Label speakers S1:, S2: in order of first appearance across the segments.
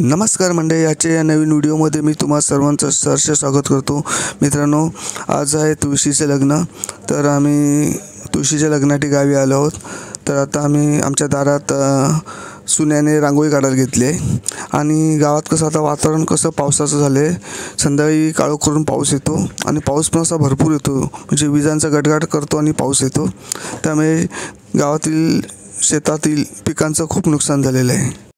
S1: नमस्कार मंडळी, आजच्या या नवीन व्हिडिओमध्ये मी तुम्हा सर्वांचं सहर्ष स्वागत करतो। मित्रांनो, आज आहे तुळशीचे लग्न। तर आम्ही तुळशीच्या लग्नासाठी गावी आलो आहोत। तर आता आम्ही आमच्या दारात सुन्याने रांगोळी काढायला घेतली आहे आणि गावात कसं आता वातावरण कसं पावसाचं झालं आहे। संध्याकाळी काळोख करून पाऊस येतो आणि पाऊस पण असा भरपूर येतो, म्हणजे विजांचा गडगड करतो आणि पाऊस येतो। त्यामुळे गावातील शेतातील पिकांचं खूप नुकसान झालेलं आहे।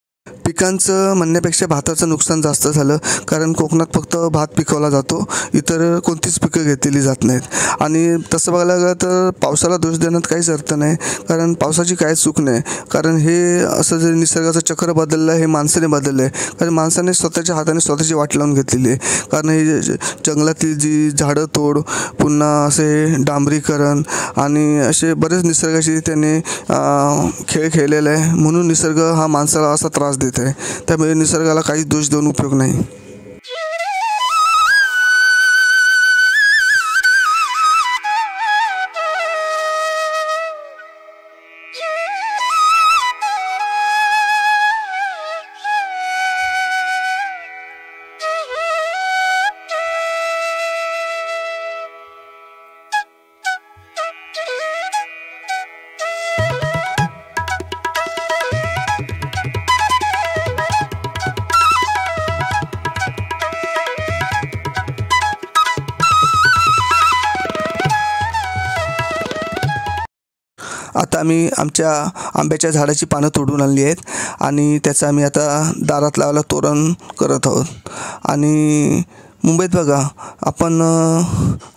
S1: पिकांचं म्हणण्यापेक्षा भाताचं नुकसान जास्त झालं, कारण कोकणात फक्त भात पिकवला जातो, इतर कोणतीच पिकं घेतली जात नाहीत। आणि तसं बघायला गेलं तर पावसाला दोष देण्यात काहीच अर्थ नाही, कारण पावसाची काहीच चूक नाही। कारण हे असं जे निसर्गाचं चक्र बदललं आहे हे माणसाने बदललं आहे, कारण माणसाने स्वतःच्या हाताने स्वतःची वाट लावून घेतलेली आहे। कारण हे जंगलातील जी झाडं तोड, पुन्हा असे डांबरीकरण आणि असे बरेच निसर्गाशी त्याने खेळ खेळलेला आहे, म्हणून निसर्ग हा माणसाला असा त्रास देत आहे। त्यामुळे निसर्गाला काही दोष देऊन उपयोग नाही। आता आम्ही आमच्या आंब्याच्या झाडाची पानं तोडून आणली आहेत आणि त्याचं आम्ही आता दारात लावायला तोरण करत आहोत। आणि मुंबईत बघा, आपण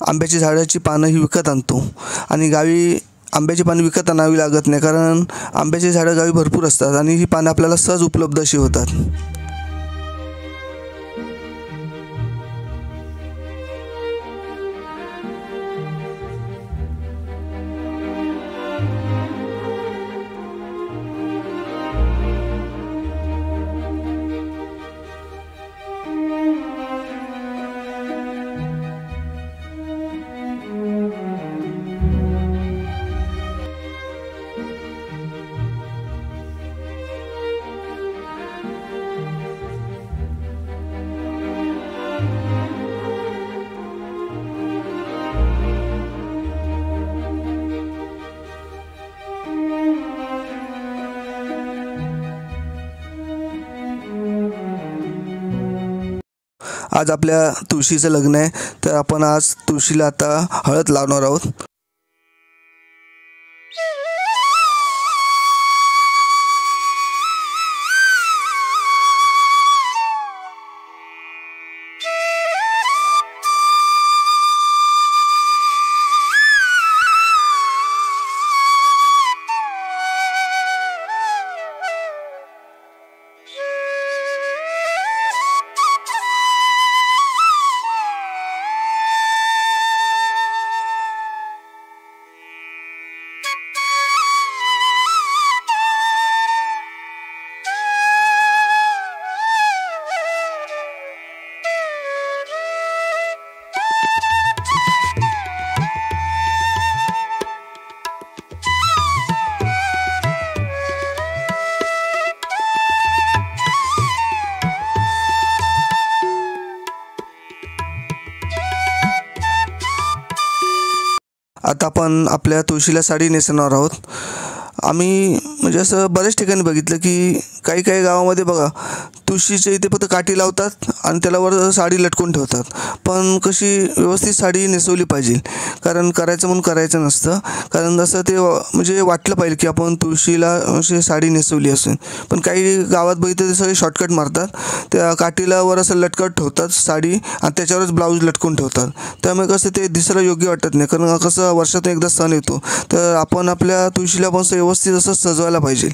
S1: आंब्याची झाडाची पानं ही विकत आणतो आणि गावी आंब्याची पानं विकत आणावी लागत नाही, कारण आंब्याची झाडं गावी भरपूर असतात आणि ही पानं आपल्याला सहज उपलब्ध अशी होतात। आज आपल्या तुळशीचं लग्न आहे, तर आपण आज तुळशीला आता हळद लावणार आहोत। आता आपण आपल्या तुळशीला साडी नेसवणार आहोत। आम्ही म्हणजे असं बऱ्याच ठिकाणी बघितलं की काही काही गावामध्ये बघा, तुळशीच्या इथे फक्त काठी लावतात आणि त्याला वर साडी लटकून ठेवतात, पण कशी व्यवस्थित साडी नेसवली पाहिजे, कारण करायचं म्हणून करायचं नसतं, कारण जसं ते म्हणजे वाटलं पाहिजे की आपण तुळशीला अशी साडी नेसवली असेल। पण काही गावात बघितलं ते सगळे शॉर्टकट मारतात, त्या काठीला वर असं लटकत ठेवतात साडी आणि त्याच्यावरच ब्लाऊज लटकून ठेवतात। त्यामुळे कसं ते दिसायला योग्य वाटत नाही, कारण कसं वर्षातून एकदा सण येतो, तर आपण आपल्या तुळशीला पण व्यवस्थित असं सजवायला पाहिजे।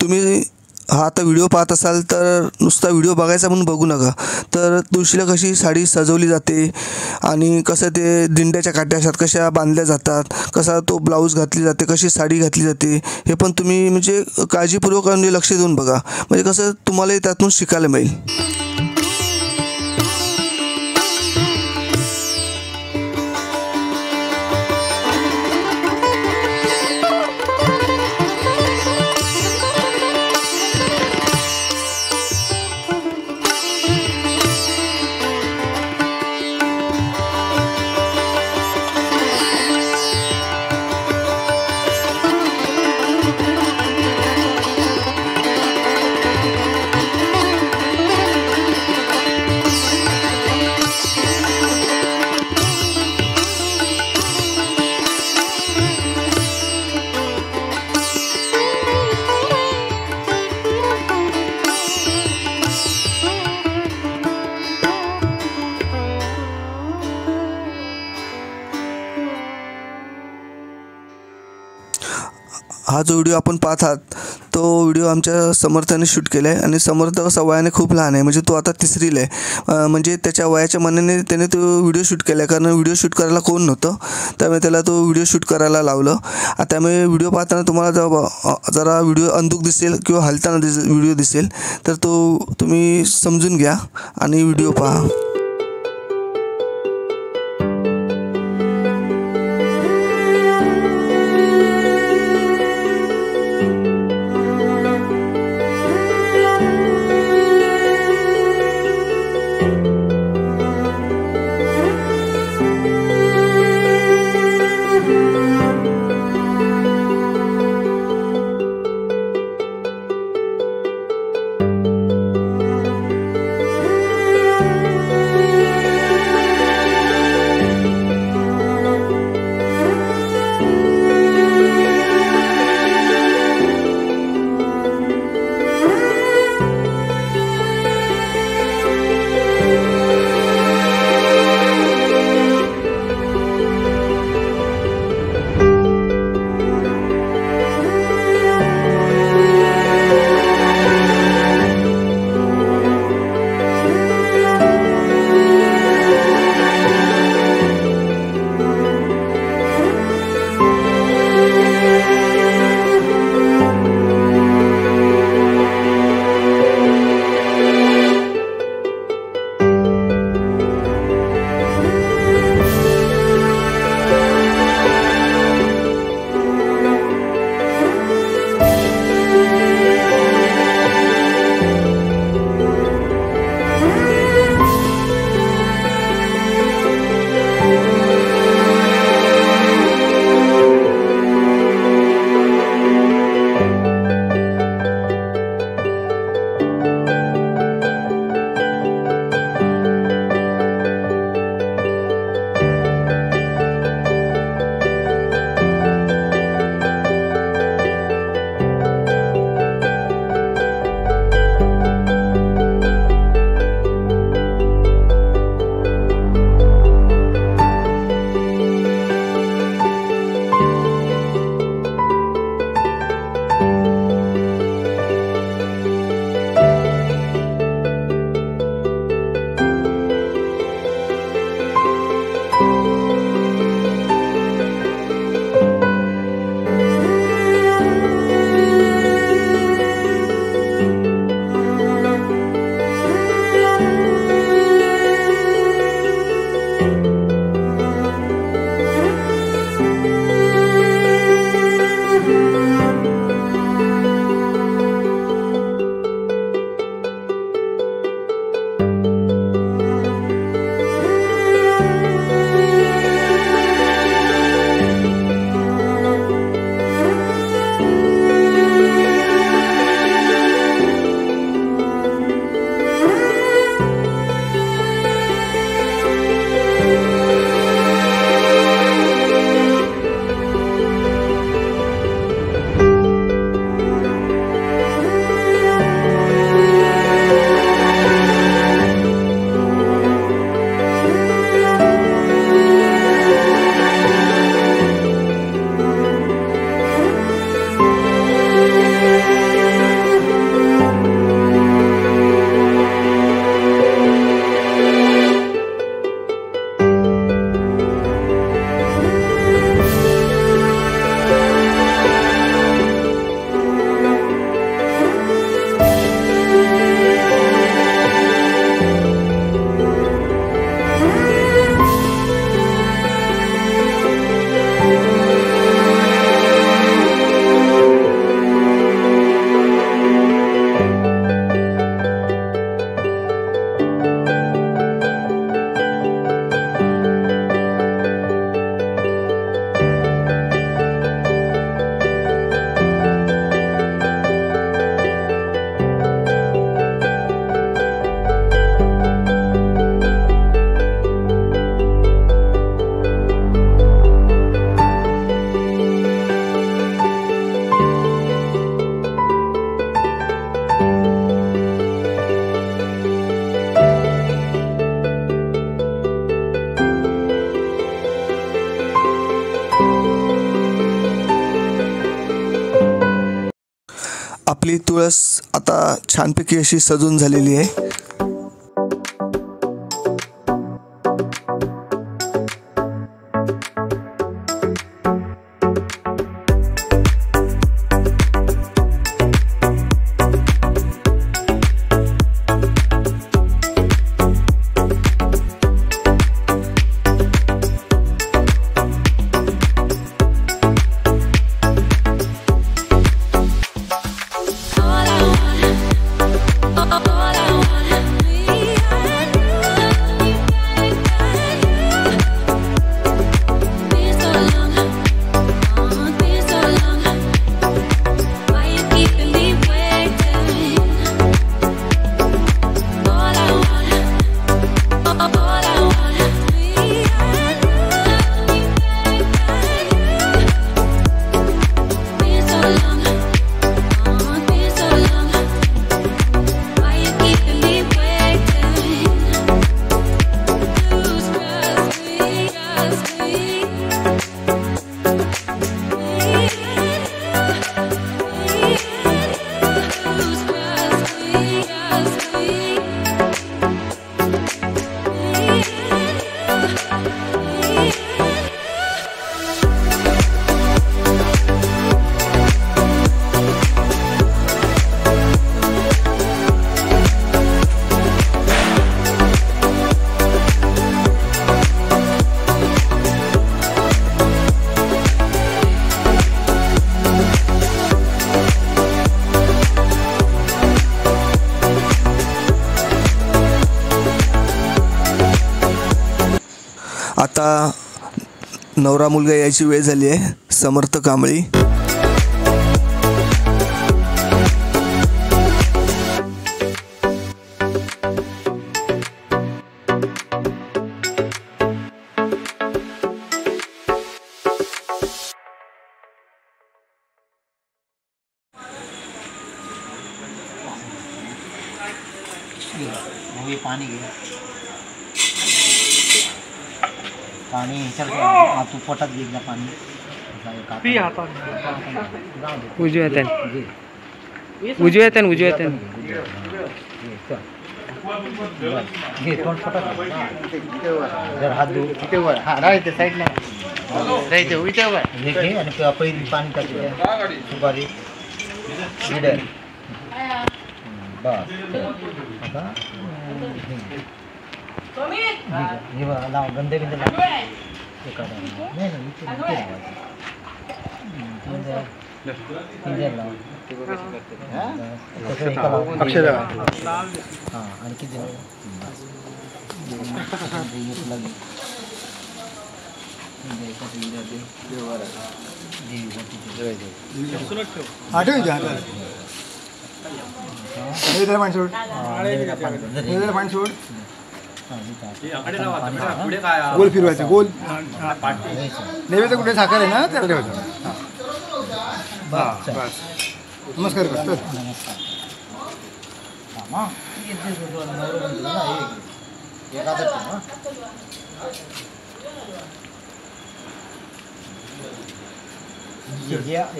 S1: तुम्ही हा आता व्हिडिओ पाहत असाल तर नुसता व्हिडिओ बघायचा म्हणून बघू नका. तर तुळशीला कशी साडी सजवली जाते आणि कसं ते दिंड्याच्या काठ्या असतात कशा बांधल्या जातात, कसा तो ब्लाऊज घातली जाते, कशी साडी घातली जाते, हे पण तुम्ही म्हणजे काळजीपूर्वक आणि लक्ष देऊन बघा. म्हणजे कसं तुम्हालाही त्यातून शिकायला मिळेल. हा जो व्हिडिओ आपण पाहत आहात तो व्हिडिओ आमच्या समर्थाने शूट केला आहे आणि समर्थ कसा वयाने खूप लहान आहे, म्हणजे तो आता तिसरीला आहे. म्हणजे त्याच्या वयाच्या मानाने त्याने तो व्हिडिओ शूट केला आहे, कारण व्हिडिओ शूट करायला कोण नव्हतं, त्यामुळे त्याला तो व्हिडिओ शूट करायला लावलं. त्यामुळे व्हिडिओ पाहताना तुम्हाला जरा व्हिडिओ अंधुक दिसेल किंवा हलताना व्हिडिओ दिसेल, तर तो तुम्ही समजून घ्या आणि व्हिडिओ पहा. आपली तुळस आता छानपैकी अशी सजून झालेली आहे। आता नवरा मुलगा यायची वेळ झाली आहे। समर्थ कांबळी
S2: पानी घे पानी तू पोटात घे पाणी पी आता उजव्या घे तोंड पोटात जर हात धु तिथे वर हा राहते साईडला राहते उलटे वर घे आणि पहिली पाणी टाकते सुपारी लीडर बस आता हे बघा लाव गंधे बिंदे लाव नाही अक्षर हां आणि किती
S3: गोल फिरवायचं गोल नैवेद्य कुठे साखर आहे ना त्याला ठेवायचं। नमस्कार कर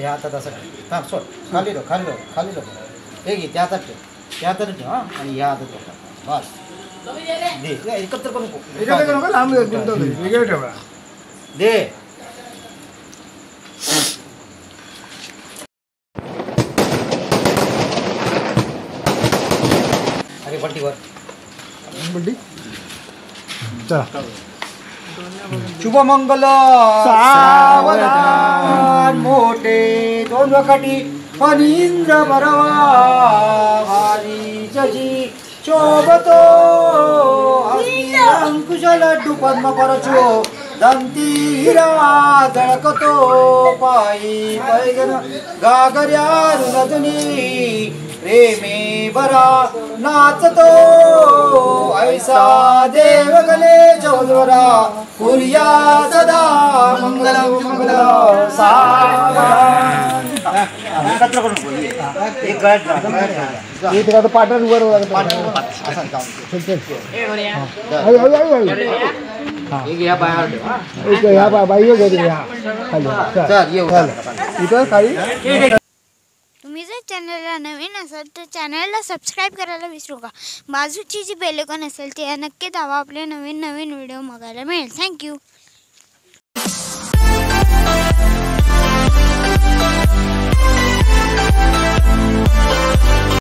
S2: या हातात असं थांब सोड खाली रो हे घे त्या हातात ठेव हां आणि या हातात ठेव बस एकत्र करू नको
S3: लांब वेगळं ठेवा
S2: दे अरे पट्टीवर
S3: बड्डी
S2: शुभमंगल सावधान मोठे दोन वखटी फणींद्र बरवा भारी जशी शोभतो अंकुश लड्डू पद्म परचो दंती हिरा झळकतो पायी पैगन गागर्या रुनदुनी प्रेमे बरा नाचतो ऐसा देव गले चौदरा फुलिया सदा मंगल मंगल एकत्र करून एक गट पार्टनर वर या बाई इथं काही तुम्ही
S4: जर चॅनलला नवीन असाल तर चॅनलला सबस्क्राईब करायला विसरू नका. बाजूची जी बेल आयकॉन असेल ते नक्की दाबा. आपले नवीन व्हिडिओ बघायला मिळेल. थँक्यू.